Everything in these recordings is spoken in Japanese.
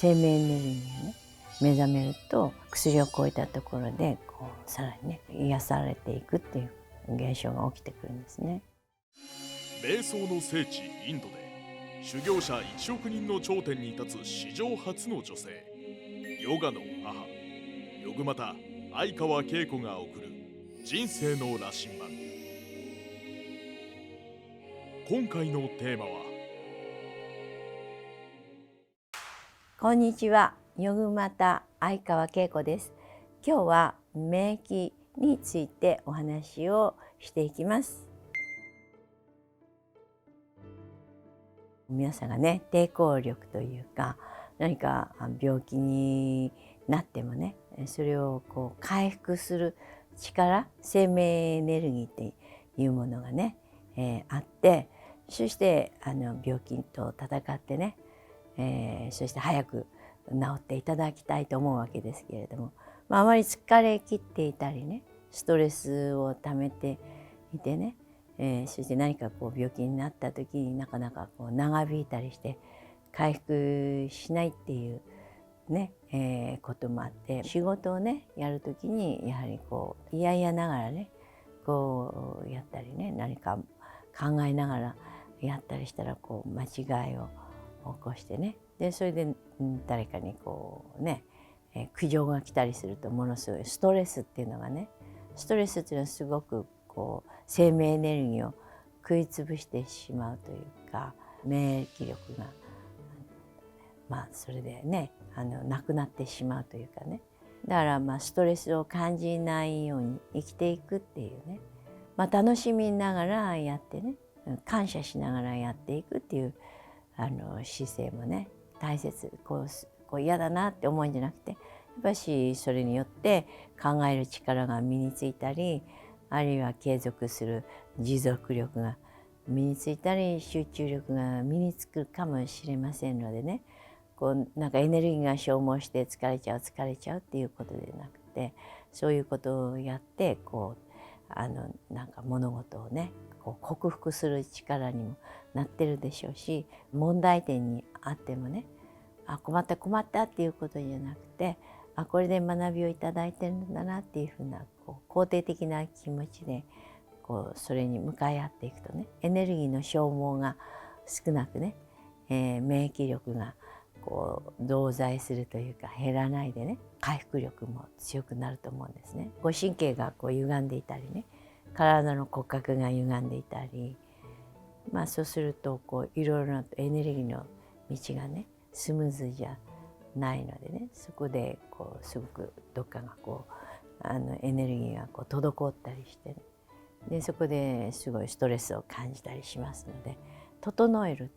生命エネルギーにね目覚めると、薬を超えたところでさらにね癒されていくっていう現象が起きてくるんですね。瞑想の聖地インドで修行者1億人の頂点に立つ史上初の女性、ヨガの母ヨグマタ相川恵子が送る人生の羅針盤。今回のテーマは、こんにちは、ヨグマタ相川恵子です。今日は免疫についてお話をしていきます。皆さんがね、抵抗力というか、何か病気になってもね、それを回復する力、生命エネルギーっていうものがね、あって、そして病気と戦ってね、そして早く治っていただきたいと思うわけですけれども、あまり疲れ切っていたりね、ストレスを溜めていてね、そして何か病気になった時になかなか長引いたりして回復しないっていうね、こともあって、仕事をねやる時にやはり嫌々ながらねやったりね、何か考えながらやったりしたら間違いを起こしてね、でそれで誰かに苦情が来たりすると、ものすごいストレスっていうのがね、ストレスっていうのはすごく生命エネルギーを食いつぶしてしまうというか、免疫力がそれでねなくなってしまうというかね、だからストレスを感じないように生きていくっていうね、楽しみながらやってね、感謝しながらやっていくっていう姿勢もね大切。嫌だなって思うんじゃなくて、やっぱしそれによって考える力が身についたり、あるいは継続する持続力が身についたり、集中力が身につくかもしれませんのでね、なんかエネルギーが消耗して疲れちゃうっていうことでなくて、そういうことをやってなんか物事をね克服する力にもなってるでしょうし、問題点にあってもね、困ったっていうことじゃなくて、これで学びをいただいてるんだなっていうふうな肯定的な気持ちでそれに向かい合っていくとね、エネルギーの消耗が少なくね、免疫力が増大するというか減らないでね、回復力も強くなると思うんですね。神経が歪んでいたりね、体の骨格が歪んでいたり、そうするといろいろなエネルギーの道がねスムーズじゃないのでね、そこですごくどっかがエネルギーが滞ったりしてね、でそこですごいストレスを感じたりしますので、整える。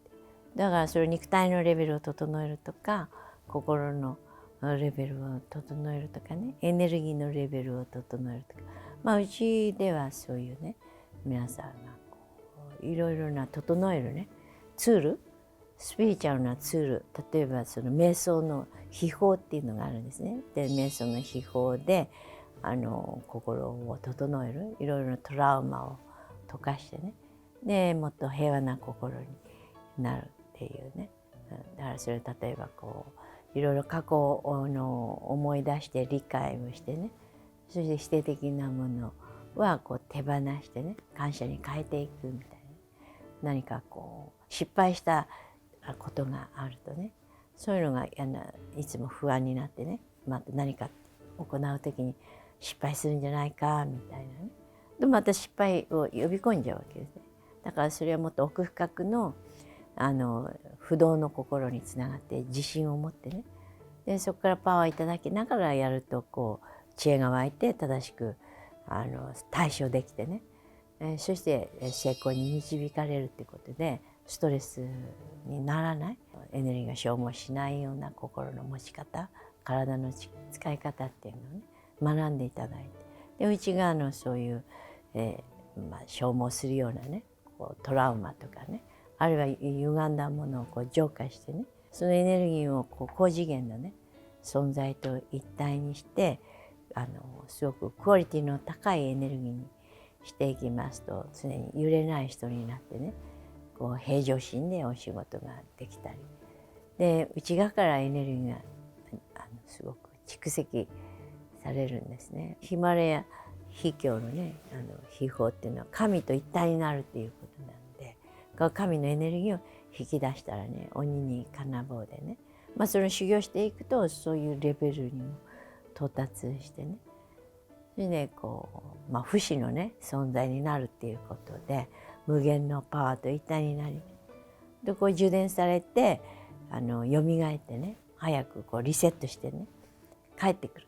だからそれ肉体のレベルを整えるとか、心のレベルを整えるとかね、エネルギーのレベルを整えるとか、うちではそういうね、皆さんがいろいろな整えるねツール、スピリチュアルなツール、例えばその瞑想の秘法っていうのがあるんですね。で瞑想の秘法で心を整える、いろいろなトラウマを溶かしてね、でもっと平和な心になるっていうね。だからそれ例えばいろいろ過去を思い出して理解をしてね、そして否定的なものは手放してね、感謝に変えていくみたいな。何か失敗したことがあるとね、そういうのがいつも不安になってね、何か行う時に失敗するんじゃないかみたいなね。でまた失敗を呼び込んじゃうわけですね。だからそれはもっと奥深くの不動の心につながって自信を持ってね、でそこからパワーいただきながらやると知恵が湧いて正しく対処できてね、そして成功に導かれるってことで、ストレスにならない、エネルギーが消耗しないような心の持ち方、体の使い方っていうのをね学んでいただいて、で内側のそういう、消耗するようなねトラウマとかね、あるいは歪んだものを浄化してね、そのエネルギーを高次元のね存在と一体にしてすごくクオリティの高いエネルギーにしていきますと、常に揺れない人になってね、平常心でお仕事ができたりで内側からエネルギーがすごく蓄積されるんですね。ヒマラヤ秘境のね秘宝っていうのは神と一体になるっていうことなんで、神のエネルギーを引き出したらね、鬼に金棒でね、それを修行していくとそういうレベルにも到達してね、それで不死のね存在になるっていうことで、無限のパワーと一体になり、で充電されてよみがえってね、早くリセットしてね帰ってくる。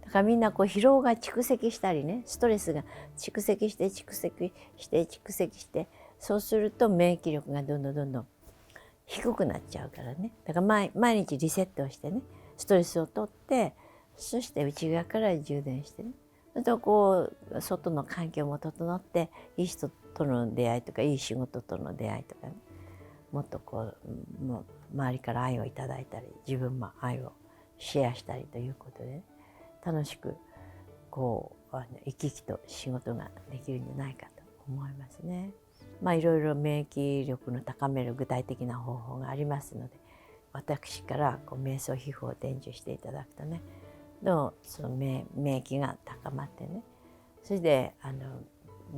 だからみんな疲労が蓄積したりね、ストレスが蓄積して蓄積して蓄積して、そうすると免疫力がどんどん低くなっちゃうからね。だから毎日リセットをしてね、ストレスを取って、そして内側から充電してね、それと外の環境も整って、いい人との出会いとかいい仕事との出会いとかね、もっともう周りから愛をいただいたり、自分も愛をシェアしたりということで、ね、楽しく生き生きと仕事ができるんじゃないかと思いますね。いろいろ免疫力の高める具体的な方法がありますので、私から瞑想秘宝を伝授していただくとね、その免疫が高まってね、それで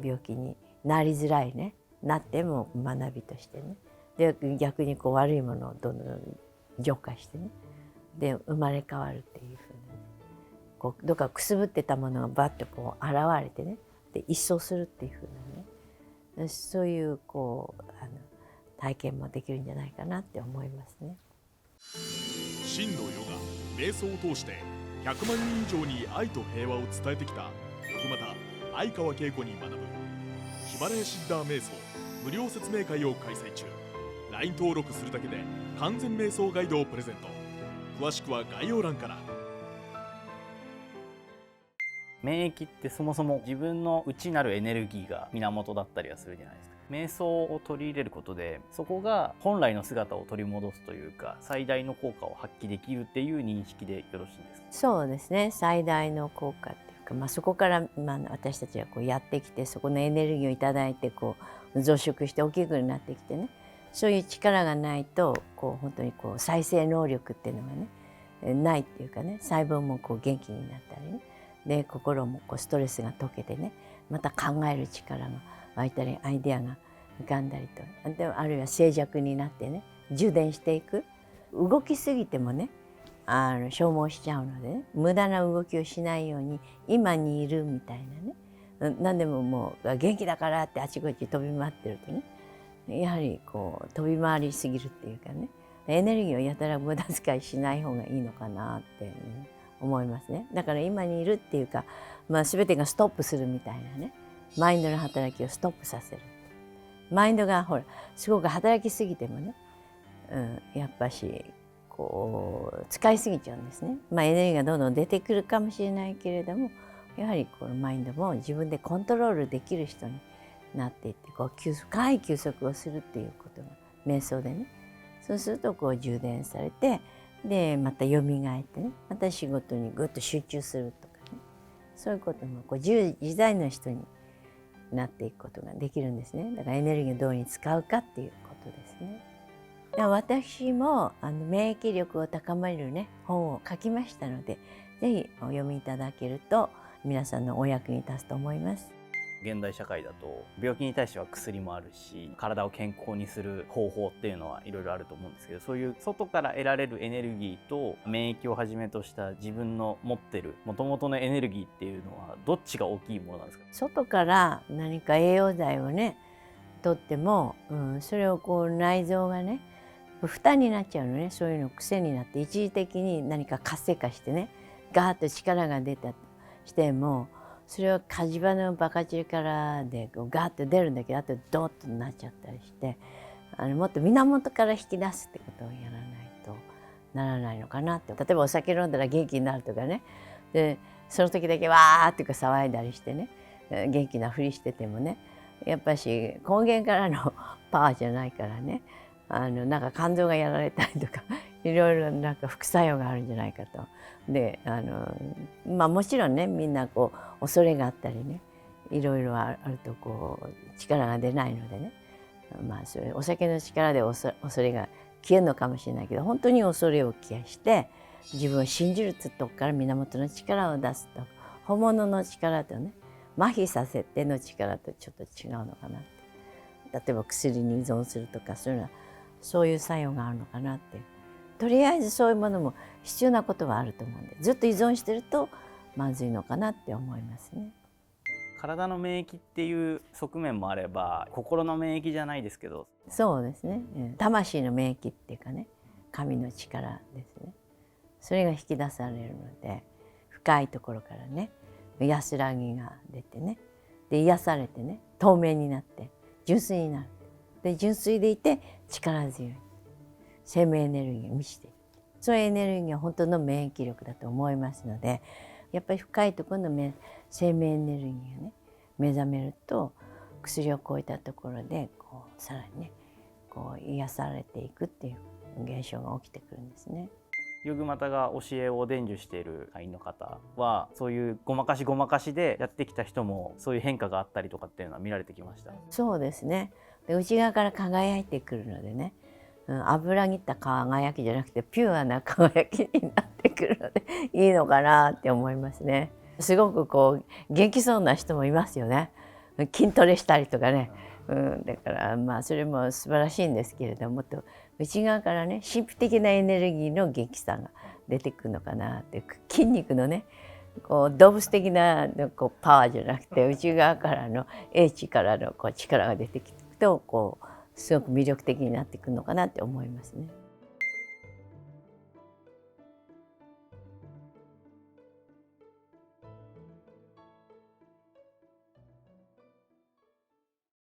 病気になりづらいね、なっても学びとしてね、で逆に悪いものをどんどん浄化してね、で生まれ変わるっていうふうなね、どっかくすぶってたものがバッと現れてね、で一掃するっていうふうなね、そういう体験もできるんじゃないかなって思いますね。真のヨガ、瞑想を通して100万人以上に愛と平和を伝えてきたヨグマタ相川恵子に学ぶヒマラヤシッダー瞑想無料説明会を開催中。 LINE 登録するだけで完全瞑想ガイドをプレゼント。詳しくは概要欄から。免疫ってそもそも自分の内なるエネルギーが源だったりはするじゃないですか。瞑想を取り入れることでそこが本来の姿を取り戻すというか、最大の効果を発揮できるっていう認識でよろしいですか？そうですね、最大の効果っていうか、そこから、私たちはやってきて、そこのエネルギーをいただいて増殖して大きくなってきてね、そういう力がないと本当に再生能力っていうのがねないっていうかね、細胞も元気になったりね、で心もストレスが解けてね、また考える力が湧いたり、アイデアが浮かんだりと、であるいは静寂になってね充電していく。動きすぎてもね消耗しちゃうのでね、無駄な動きをしないように今にいるみたいなね、何でももう元気だからってあちこち飛び回ってるとね、やはり飛び回りすぎるっていうかね、エネルギーをやたら無駄遣いしない方がいいのかなって、思いますね。だから今にいるっていうか、全てがストップするみたいなね、マインドの働きをストップさせる。マインドがすごく働きすぎてもね、やっぱし使いすぎちゃうんですね。エネルギーがどんどん出てくるかもしれないけれども、やはりこのマインドも自分でコントロールできる人になっていって、深い休息をするっていうことが瞑想でね、そうすると充電されて、でまた蘇ってね、また仕事にぐっと集中するとかね、そういうことも自在の人になっていくことができるんですね。だからエネルギーをどうに使うかっていうことですね。私も免疫力を高めるね本を書きましたので、ぜひお読みいただけると皆さんのお役に立つと思います。現代社会だと病気に対しては薬もあるし、体を健康にする方法っていうのはいろいろあると思うんですけど、そういう外から得られるエネルギーと免疫をはじめとした自分の持ってる元々のエネルギーっていうのはどっちが大きいものなんですか？外から何か栄養剤をねとっても、それを内臓がね負担になっちゃうのね。そういうの癖になって一時的に何か活性化してね、ガーッと力が出たとしても、それは火事場のバカ力でガーッと出るんだけど、あとドーッとなっちゃったりして、もっと源から引き出すってことをやらないとならないのかなって。例えばお酒飲んだら元気になるとかね、でその時だけわーって騒いだりしてね、元気なふりしててもね、やっぱし根源からのパワーじゃないからね、なんか肝臓がやられたりとかいろいろなんか副作用があるんじゃないかと。でもちろんね、みんな恐れがあったりね、いろいろあると力が出ないのでね、それお酒の力で恐れが消えるのかもしれないけど、本当に恐れを消して自分を信じるってとこから源の力を出すと、本物の力とね、麻痺させての力とちょっと違うのかなって。例えば薬に依存するとか、そういうのはそういう作用があるのかなって。とりあえずそういうものも必要なことはあると思うんで、ずっと依存してるとまずいのかなって思いますね。体の免疫っていう側面もあれば、心の免疫じゃないですけど、そうですね、魂の免疫っていうかね、神の力ですね。それが引き出されるので、深いところからね安らぎが出てね、で癒されてね、透明になって純粋になる。で純粋でいて力強い生命エネルギーが満ちている。そういうエネルギーが本当の免疫力だと思いますので、やっぱり深いところの生命エネルギーがね目覚めると、薬を超えたところでこうさらにねこう癒されていくっていう現象が起きてくるんですね。ヨグマタが教えを伝授している会員の方は、そういうごまかしごまかしでやってきた人もそういう変化があったりとかっていうのは見られてきました。そうですね。で内側から輝いてくるのでね、油切った輝きじゃなくてピュアな輝きになってくるのでいいのかなって思いますね。すごくこう元気そうな人もいますよね。筋トレしたりとかね、だからまあそれも素晴らしいんですけれども、と内側からね神秘的なエネルギーの元気さが出てくるのかなって。筋肉のねこう動物的なこうパワーじゃなくて、内側からの英知からのこう力が出てきていくと、こうすごく魅力的になってくるのかなって思いますね。